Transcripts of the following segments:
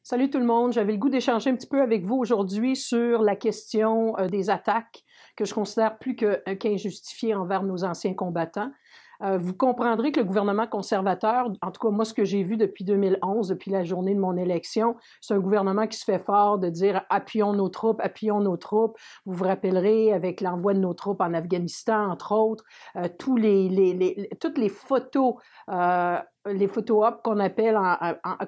Salut tout le monde, j'avais le goût d'échanger un petit peu avec vous aujourd'hui sur la question des attaques que je considère plus qu'injustifiées envers nos anciens combattants. Vous comprendrez que le gouvernement conservateur, en tout cas moi ce que j'ai vu depuis 2011, depuis la journée de mon élection, c'est un gouvernement qui se fait fort de dire appuyons nos troupes, appuyons nos troupes. Vous vous rappellerez avec l'envoi de nos troupes en Afghanistan, entre autres, toutes les photos op qu'on appelle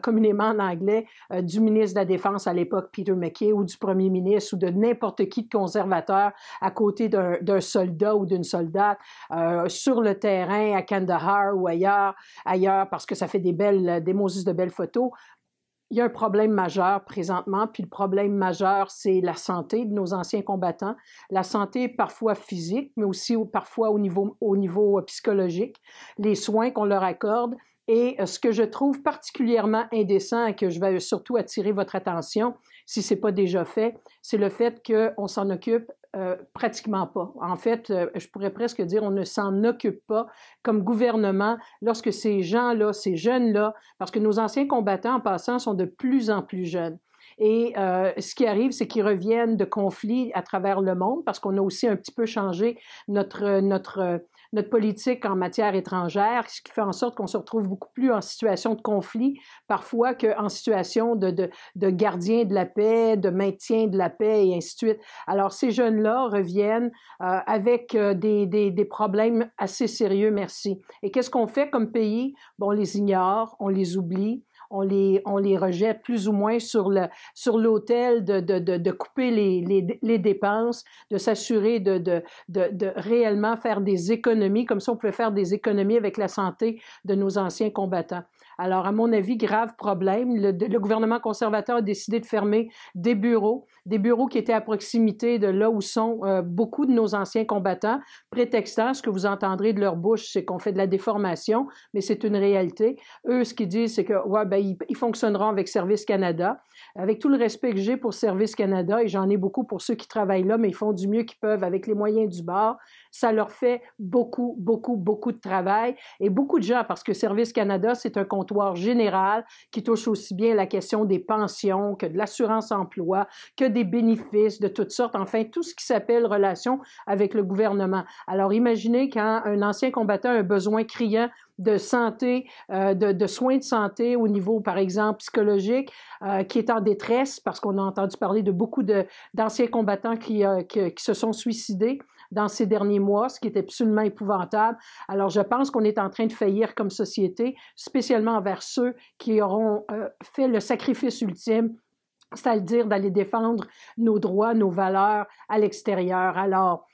communément en anglais du ministre de la Défense à l'époque, Peter MacKay, ou du premier ministre, ou de n'importe qui de conservateur à côté d'un soldat ou d'une soldate sur le terrain à Kandahar ou ailleurs, parce que ça fait des Moses de belles photos. Il y a un problème majeur présentement, puis le problème majeur, c'est la santé de nos anciens combattants, la santé parfois physique, mais aussi parfois au niveau psychologique, les soins qu'on leur accorde. Et ce que je trouve particulièrement indécent et que je vais surtout attirer votre attention, si ce n'est pas déjà fait, c'est le fait qu'on s'en occupe pratiquement pas. En fait, je pourrais presque dire on ne s'en occupe pas comme gouvernement lorsque ces gens-là, ces jeunes-là, parce que nos anciens combattants en passant sont de plus en plus jeunes. Et ce qui arrive, c'est qu'ils reviennent de conflits à travers le monde parce qu'on a aussi un petit peu changé notre politique en matière étrangère, ce qui fait en sorte qu'on se retrouve beaucoup plus en situation de conflit parfois qu'en situation de gardien de la paix, de maintien de la paix et ainsi de suite. Alors, ces jeunes-là reviennent avec des problèmes assez sérieux, merci. Et qu'est-ce qu'on fait comme pays? Bon, on les ignore, on les oublie. On les rejette plus ou moins sur l'autel de couper les dépenses, de s'assurer de réellement faire des économies, comme ça on pouvait faire des économies avec la santé de nos anciens combattants. Alors, à mon avis, grave problème. Le gouvernement conservateur a décidé de fermer des bureaux qui étaient à proximité de là où sont beaucoup de nos anciens combattants, prétextant, ce que vous entendrez de leur bouche, c'est qu'on fait de la déformation, mais c'est une réalité. Eux, ce qu'ils disent, c'est que ouais, ben, ils fonctionneront avec Service Canada. Avec tout le respect que j'ai pour Service Canada, et j'en ai beaucoup pour ceux qui travaillent là, mais ils font du mieux qu'ils peuvent avec les moyens du bord, ça leur fait beaucoup, beaucoup, beaucoup de travail. Et beaucoup de gens, parce que Service Canada, c'est un comptoir général qui touche aussi bien la question des pensions que de l'assurance-emploi, que des bénéfices de toutes sortes, enfin, tout ce qui s'appelle relation avec le gouvernement. Alors, imaginez quand un ancien combattant a un besoin criant de santé, de soins de santé au niveau, par exemple, psychologique, qui est en détresse, parce qu'on a entendu parler de beaucoup d'anciens combattants qui se sont suicidés dans ces derniers mois, ce qui est absolument épouvantable. Alors, je pense qu'on est en train de faillir comme société, spécialement envers ceux qui auront fait le sacrifice ultime, c'est-à-dire d'aller défendre nos droits, nos valeurs à l'extérieur. Alors,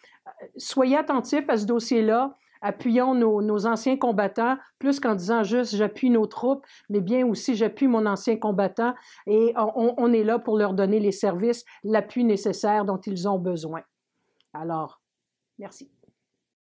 soyez attentifs à ce dossier-là. Appuyons nos anciens combattants, plus qu'en disant juste j'appuie nos troupes, mais bien aussi j'appuie mon ancien combattant et on est là pour leur donner les services, l'appui nécessaire dont ils ont besoin. Alors, merci.